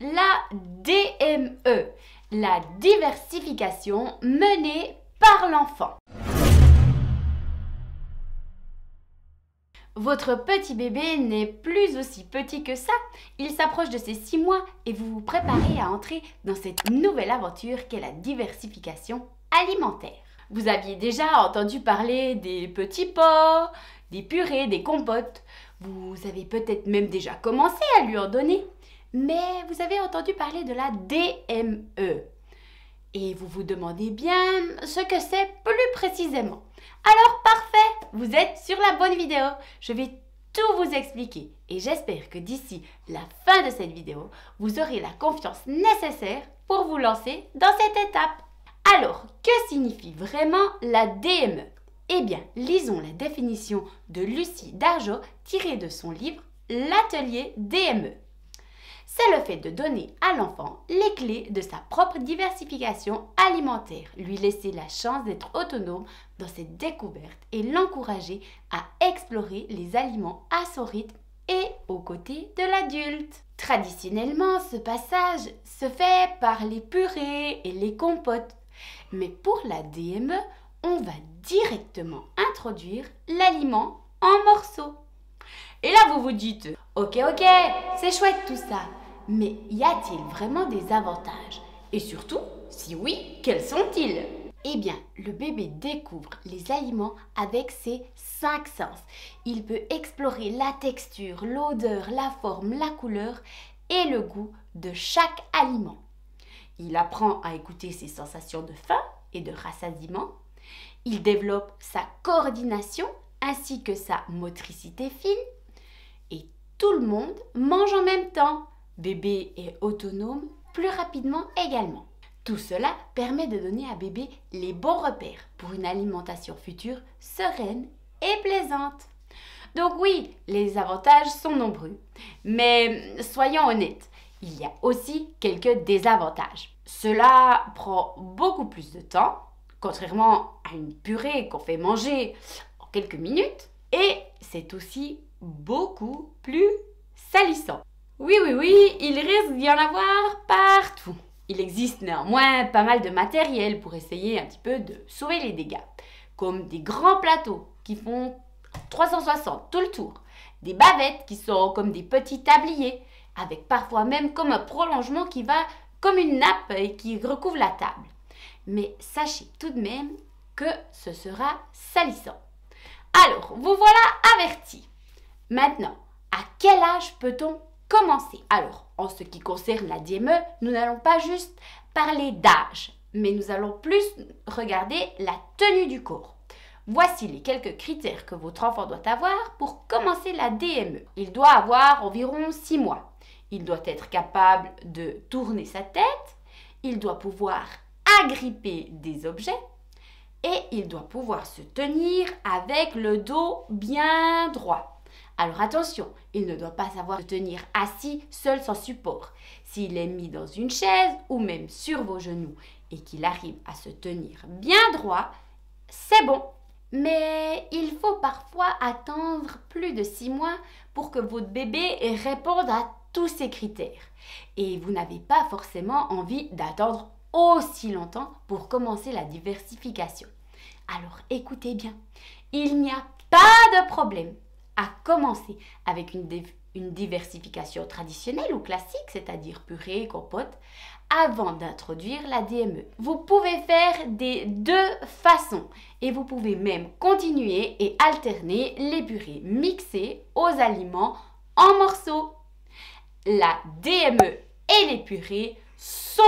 la DME, la diversification menée par l'enfant. Votre petit bébé n'est plus aussi petit que ça, il s'approche de ses 6 mois et vous vous préparez à entrer dans cette nouvelle aventure qu'est la diversification alimentaire. Vous aviez déjà entendu parler des petits pots, des purées, des compotes. Vous avez peut-être même déjà commencé à lui en donner, mais vous avez entendu parler de la DME. Et vous vous demandez bien ce que c'est plus précisément. Alors parfait, vous êtes sur la bonne vidéo. Je vais tout vous expliquer et j'espère que d'ici la fin de cette vidéo, vous aurez la confiance nécessaire pour vous lancer dans cette étape. Alors, que signifie vraiment la DME? Eh bien, lisons la définition de Lucie Dargeau tirée de son livre L'atelier DME. C'est le fait de donner à l'enfant les clés de sa propre diversification alimentaire, lui laisser la chance d'être autonome dans ses découvertes et l'encourager à explorer les aliments à son rythme et aux côtés de l'adulte. Traditionnellement, ce passage se fait par les purées et les compotes, mais pour la DME, on va directement introduire l'aliment en morceaux. Et là, vous vous dites, ok, c'est chouette tout ça, mais y a-t-il vraiment des avantages? Et surtout, si oui, quels sont-ils? Eh bien, le bébé découvre les aliments avec ses 5 sens. Il peut explorer la texture, l'odeur, la forme, la couleur et le goût de chaque aliment. Il apprend à écouter ses sensations de faim et de rassasiement. Il développe sa coordination ainsi que sa motricité fine. Et tout le monde mange en même temps. Bébé est autonome plus rapidement également. Tout cela permet de donner à bébé les bons repères pour une alimentation future sereine et plaisante. Donc oui, les avantages sont nombreux. Mais soyons honnêtes, il y a aussi quelques désavantages. Cela prend beaucoup plus de temps, contrairement à une purée qu'on fait manger en quelques minutes. Et c'est aussi beaucoup plus salissant. Oui, il risque d'y en avoir partout. Il existe néanmoins pas mal de matériel pour essayer un petit peu de sauver les dégâts, comme des grands plateaux qui font 360 tout le tour, des bavettes qui sont comme des petits tabliers, avec parfois même comme un prolongement qui va comme une nappe et qui recouvre la table. Mais sachez tout de même que ce sera salissant. Alors, vous voilà avertis. Maintenant, à quel âge peut-on commencer? Alors, en ce qui concerne la DME, nous n'allons pas juste parler d'âge, mais nous allons plus regarder la tenue du corps. Voici les quelques critères que votre enfant doit avoir pour commencer la DME. Il doit avoir environ 6 mois. Il doit être capable de tourner sa tête. Il doit pouvoir agripper des objets. Et il doit pouvoir se tenir avec le dos bien droit. Alors attention, il ne doit pas savoir se tenir assis seul sans support. S'il est mis dans une chaise ou même sur vos genoux et qu'il arrive à se tenir bien droit, c'est bon. Mais il faut parfois attendre plus de 6 mois pour que votre bébé réponde à tous ces critères. Et vous n'avez pas forcément envie d'attendre aussi longtemps pour commencer la diversification. Alors écoutez bien, il n'y a pas de problème à commencer avec une diversification traditionnelle ou classique, c'est-à-dire purée, compote, avant d'introduire la DME. Vous pouvez faire des 2 façons et vous pouvez même continuer et alterner les purées mixées aux aliments en morceaux. La DME et les purées sont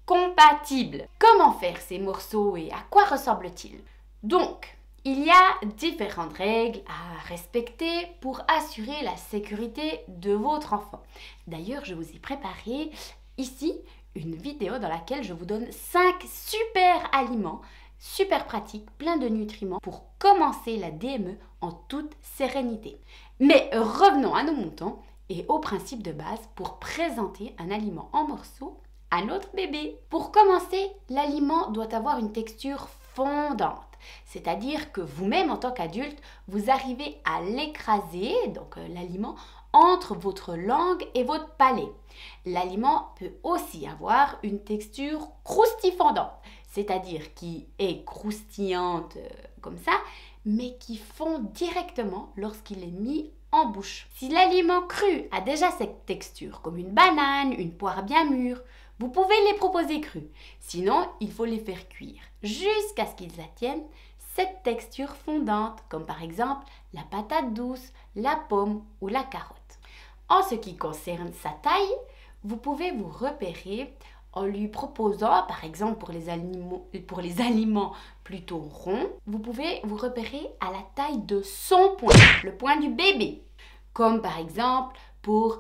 compatibles. Comment faire ces morceaux et à quoi ressemblent-ils? Donc, il y a différentes règles à respecter pour assurer la sécurité de votre enfant. D'ailleurs, je vous ai préparé ici une vidéo dans laquelle je vous donne 5 super aliments, super pratiques, pleins de nutriments pour commencer la DME en toute sérénité. Mais revenons à nos moutons et au principe de base pour présenter un aliment en morceaux à notre bébé. Pour commencer, l'aliment doit avoir une texture fondante. C'est-à-dire que vous-même, en tant qu'adulte, vous arrivez à l'écraser, donc l'aliment, entre votre langue et votre palais. L'aliment peut aussi avoir une texture croustifondante, c'est-à-dire qui est croustillante comme ça, mais qui fond directement lorsqu'il est mis en bouche. Si l'aliment cru a déjà cette texture, comme une banane, une poire bien mûre, vous pouvez les proposer crus. Sinon, il faut les faire cuire jusqu'à ce qu'ils atteignent cette texture fondante, comme par exemple la patate douce, la pomme ou la carotte. En ce qui concerne sa taille, vous pouvez vous repérer en lui proposant, par exemple pour les aliments plutôt ronds, vous pouvez vous repérer à la taille de son poing, le poing du bébé. Comme par exemple pour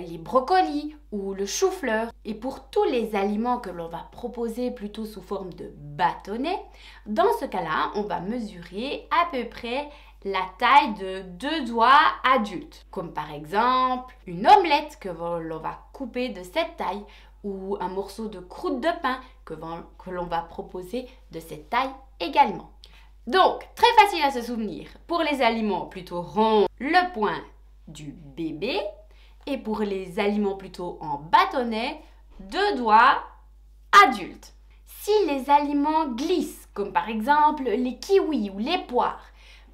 les brocolis ou le chou-fleur. Et pour tous les aliments que l'on va proposer plutôt sous forme de bâtonnet, dans ce cas-là, on va mesurer à peu près la taille de 2 doigts adultes. Comme par exemple une omelette que l'on va couper de cette taille ou un morceau de croûte de pain que l'on va proposer de cette taille également. Donc, très facile à se souvenir. Pour les aliments plutôt ronds, le poing du bébé. Et pour les aliments plutôt en bâtonnet, 2 doigts adultes. Si les aliments glissent, comme par exemple les kiwis ou les poires,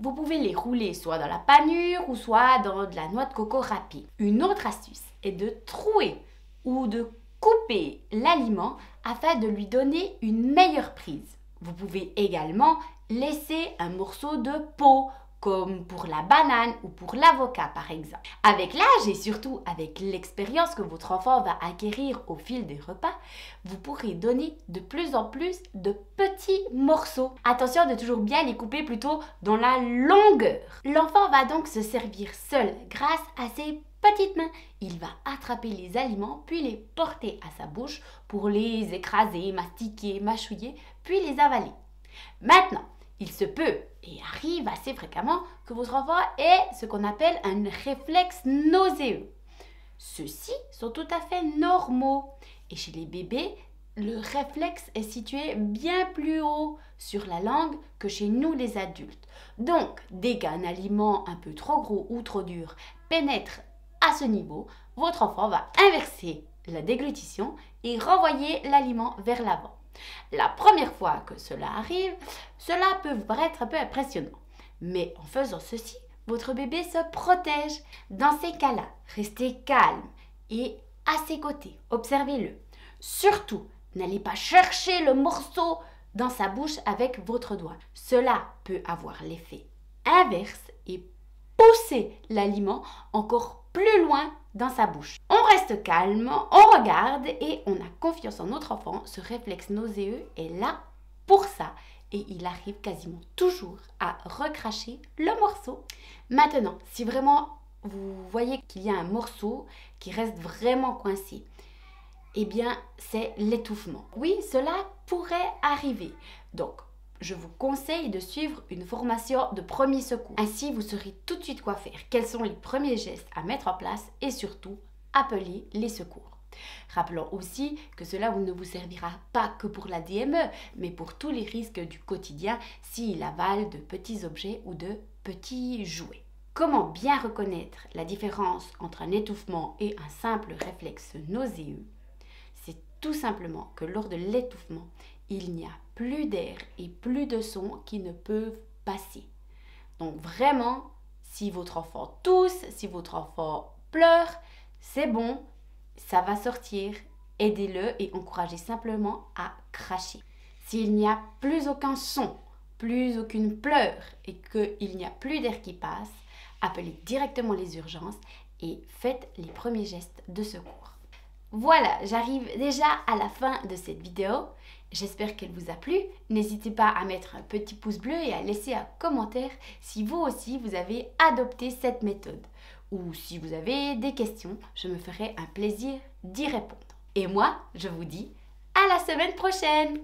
vous pouvez les rouler soit dans la panure ou soit dans de la noix de coco râpée. Une autre astuce est de trouer ou de couper l'aliment afin de lui donner une meilleure prise. Vous pouvez également laisser un morceau de peau, comme pour la banane ou pour l'avocat par exemple. Avec l'âge et surtout avec l'expérience que votre enfant va acquérir au fil des repas, vous pourrez donner de plus en plus de petits morceaux. Attention de toujours bien les couper plutôt dans la longueur. L'enfant va donc se servir seul grâce à ses petites mains. Il va attraper les aliments puis les porter à sa bouche pour les écraser, mastiquer, mâchouiller puis les avaler. Maintenant, il se peut et arrive assez fréquemment que votre enfant ait ce qu'on appelle un réflexe nauséeux. Ceux-ci sont tout à fait normaux et chez les bébés, le réflexe est situé bien plus haut sur la langue que chez nous les adultes. Donc, dès qu'un aliment un peu trop gros ou trop dur pénètre à ce niveau, votre enfant va inverser la déglutition et renvoyer l'aliment vers l'avant. La première fois que cela arrive, cela peut vous paraître un peu impressionnant. Mais en faisant ceci, votre bébé se protège. Dans ces cas-là, restez calme et à ses côtés. Observez-le. Surtout, n'allez pas chercher le morceau dans sa bouche avec votre doigt. Cela peut avoir l'effet inverse et pousser l'aliment encore plus loin dans sa bouche. On reste calme, on regarde et on a confiance en notre enfant. Ce réflexe nauséeux est là pour ça et il arrive quasiment toujours à recracher le morceau. Maintenant, si vraiment vous voyez qu'il y a un morceau qui reste vraiment coincé, eh bien c'est l'étouffement. Oui, cela pourrait arriver. Donc, je vous conseille de suivre une formation de premier secours. Ainsi, vous saurez tout de suite quoi faire, quels sont les premiers gestes à mettre en place et surtout, appeler les secours. Rappelons aussi que cela ne vous servira pas que pour la DME, mais pour tous les risques du quotidien s'il avale de petits objets ou de petits jouets. Comment bien reconnaître la différence entre un étouffement et un simple réflexe nauséeux? C'est tout simplement que lors de l'étouffement, il n'y a plus d'air et plus de sons qui ne peuvent passer. Donc vraiment, si votre enfant tousse, si votre enfant pleure, c'est bon, ça va sortir. Aidez-le et encouragez simplement à cracher. S'il n'y a plus aucun son, plus aucune pleure et qu'il n'y a plus d'air qui passe, appelez directement les urgences et faites les premiers gestes de secours. Voilà, j'arrive déjà à la fin de cette vidéo. J'espère qu'elle vous a plu. N'hésitez pas à mettre un petit pouce bleu et à laisser un commentaire si vous aussi vous avez adopté cette méthode. Ou si vous avez des questions, je me ferai un plaisir d'y répondre. Et moi, je vous dis à la semaine prochaine!